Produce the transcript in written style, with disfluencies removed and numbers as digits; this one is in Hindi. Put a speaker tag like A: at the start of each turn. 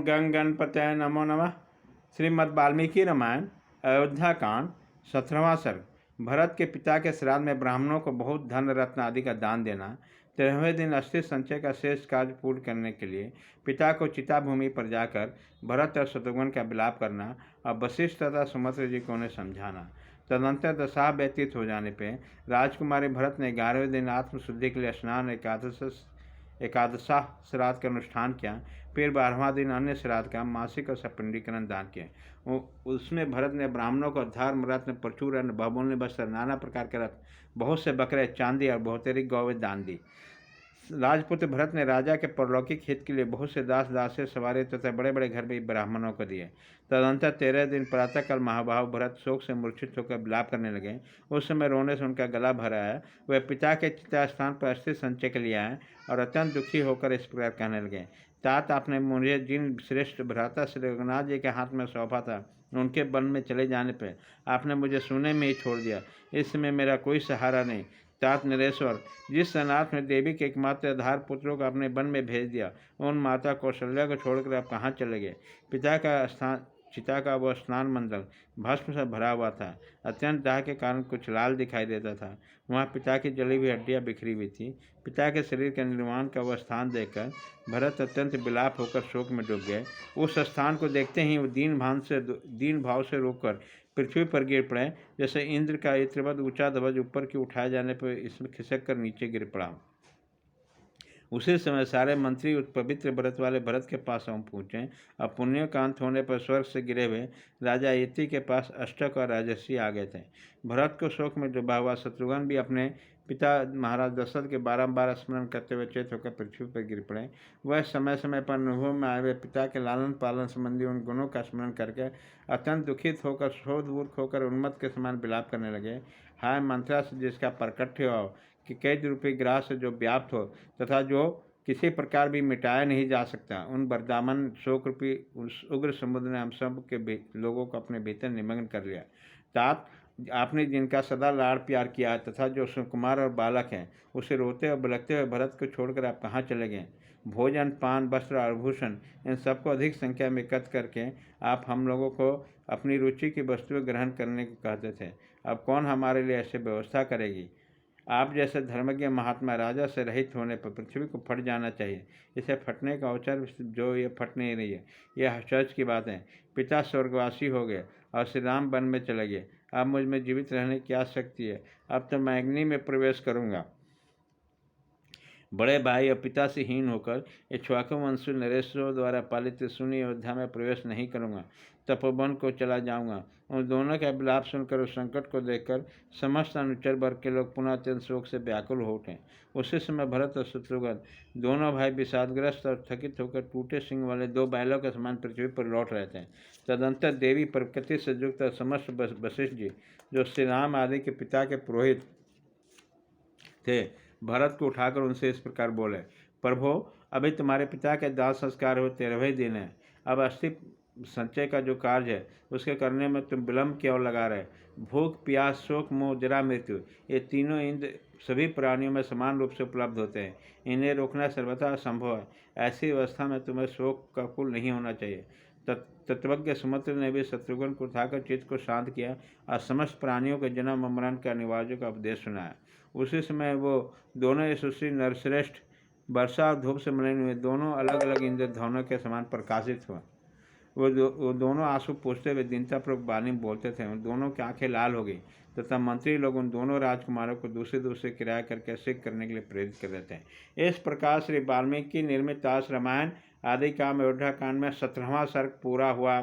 A: गंग गणपतये नमो नमः। श्रीमद् वाल्मीकि रामायण अयोध्या कांड 17वां सर्ग। भरत के पिता के श्राद्ध में ब्राह्मणों को बहुत धन रत्न आदि का दान देना। 13वें दिन अस्थि संचय का शेष कार्य पूर्ण करने के लिए पिता को चिता भूमि पर जाकर भरत और शत्रुघ्न का विलाप करना और वशिष्ठ तथा सुमित्रा जी को उन्हें समझाना। तदनंतर दशा व्यतीत हो जाने पर राजकुमारी भरत ने 11वें दिन आत्मशुद्धि के लिए स्नान एकादशा श्राद्ध का अनुष्ठान किया। फिर 12वां दिन अन्य श्राद्ध का मासिक और सपिंडीकरण दान किए। उसमें भरत ने ब्राह्मणों को धर्म रत्न प्रचुर अन्न बहुमूल्य वस्त्र नाना प्रकार के रत्न बहुत से बकरे चांदी और बहुतेरी गौवें दान दी। राजपुत्र भरत ने राजा के परलौकिक हित के लिए बहुत से दास दासे सवारे तथा बड़े बड़े घर भी ब्राह्मणों को दिए। तदंतर 13 दिन प्रातःकाल महाभाव भरत शोक से मूर्छित होकर विलाप करने लगे। उस समय रोने से उनका गला भर आया। वे पिता के चिता स्थान पर अस्थि संचय के लिए आए और अत्यंत दुखी होकर इस प्रकार कहने लगे। तात आपने मुझे जिन श्रेष्ठ भ्राता श्री रघुनाथ जी के हाथ में सौंपा था, उनके वन में चले जाने पर आपने मुझे सोने में ही छोड़ दिया। इस समय मेरा कोई सहारा नहीं। तात नरेश्वर, जिस सनाथ में देवी के एकमात्र आधार पुत्रों को अपने वन में भेज दिया, उन माता कौशल्या को छोड़कर आप कहाँ चले गए। पिता का स्थान चिता का वह स्नान मंडल भस्म से भरा हुआ था। अत्यंत दाह के कारण कुछ लाल दिखाई देता था। वहाँ पिता की जली हुई हड्डियाँ बिखरी हुई थी। पिता के शरीर के निर्माण का वह स्थान देखकर भरत अत्यंत विलाप होकर शोक में डूब गए। उस स्थान को देखते ही वो दीन भाव से रोककर पृथ्वी पर गिर पड़े, जैसे इंद्र का इत्रवत ऊंचा ध्वज ऊपर की उठाए जाने पर इसमें खिसक कर नीचे गिर पड़ा। उसी समय सारे मंत्री उस पवित्र व्रत वाले भरत के पास पहुँचे और पुण्यकांत होने पर स्वर्ग से गिरे हुए राजा यति के पास अष्टक और राजर्षि आ गए थे। भरत को शोक में डूबा हुआ शत्रुघ्न भी अपने पिता महाराज दशरथ के बारंबार स्मरण करते हुए चेत होकर पृथ्वी पर गिर पड़े। वह समय समय पर अनुभव में आए हुए पिता के लालन पालन संबंधी उन गुणों का स्मरण करके अत्यंत दुखित होकर शोधमूर्ख होकर उन्मत्त के समान विलाप करने लगे। हाय मंत्रा से जिसका प्रकट्य हो कि कैद रूपी ग्रास से जो व्याप्त हो तथा जो किसी प्रकार भी मिटाया नहीं जा सकता, उन बरदामन शोक रूपी उस उग्र समुद्र ने हम सब के लोगों को अपने भीतर निमग्न कर लिया। तात आपने जिनका सदा लाड़ प्यार किया तथा जो सुकुमार और बालक हैं, उसे रोते और बिलखते हुए भरत को छोड़कर आप कहाँ चले गए। भोजन पान वस्त्र और आभूषण इन सबको अधिक संख्या में एकत्र करके आप हम लोगों को अपनी रुचि की वस्तुएं ग्रहण करने को कहते थे। अब कौन हमारे लिए ऐसी व्यवस्था करेगी। आप जैसे धर्मज्ञ महात्मा राजा से रहित होने पर पृथ्वी को फट जाना चाहिए। इसे फटने का अवसर जो ये फट नहीं रही है, यह आश्चर्य की बात है। पिता स्वर्गवासी हो गए और श्री राम वन में चले गए। अब मुझ में जीवित रहने की क्या शक्ति है। अब तो मैं अग्नि में प्रवेश करूँगा। बड़े भाई और पिता से हीन होकर इक्ष्वाकु वंशु नरेश्वरों द्वारा पालित सुनी अयोध्या में प्रवेश नहीं करूँगा। तपोवन को चला जाऊँगा। उन दोनों का विलाप सुनकर उस संकट को देखकर समस्त अनुचर वर्ग के लोग पुनः अत्यंत शोक से व्याकुल हो उठे। उसी समय भरत और शत्रुघ्न दोनों भाई विषादग्रस्त और थकित होकर टूटे सिंह वाले दो बैलों के समान पृथ्वी पर लौट रहे थे। तदंतर देवी प्रकृति से युक्त समस्त वशिष्ठ जी, जो श्री राम आदि के पिता के पुरोहित थे, भरत को उठाकर उनसे इस प्रकार बोले। प्रभो, अभी तुम्हारे पिता के दाह संस्कार हुए 13वें दिन है। अब अस्थि संचय का जो कार्य है उसके करने में तुम विलम्ब क्यों लगा रहे। भूख प्यास शोक मोह जरा मृत्यु ये तीनों इंद्र सभी प्राणियों में समान रूप से उपलब्ध होते हैं। इन्हें रोकना सर्वथा असंभव है। ऐसी अवस्था में तुम्हें शोक का कुल नहीं होना चाहिए। तत्वज्ञ सुमित्रा ने भी शत्रुघ्न को उठाकर चित्त को शांत किया और समस्त प्राणियों के जन्म और मरण के अनिवार्य का उपदेश सुनाया। उसी समय वो दोनों यशस्वी नरश्रेष्ठ वर्षा और धूप से मलिन हुए दोनों अलग अलग इंद्रधनुष के समान प्रकाशित हुए। वो दोनों आंसू पूछते हुए दीनतापूर्वक वाणी में बोलते थे। उन दोनों की आंखें लाल हो गई तथा मंत्री लोग उन दोनों राजकुमारों को दूसरे दूसरे किराया करके सिख करने के लिए प्रेरित कर रहे थे। इस प्रकार श्री वाल्मीकि निर्मित रामायण आदि काव्य अयोध्या कांड में 17वां सर्ग पूरा हुआ।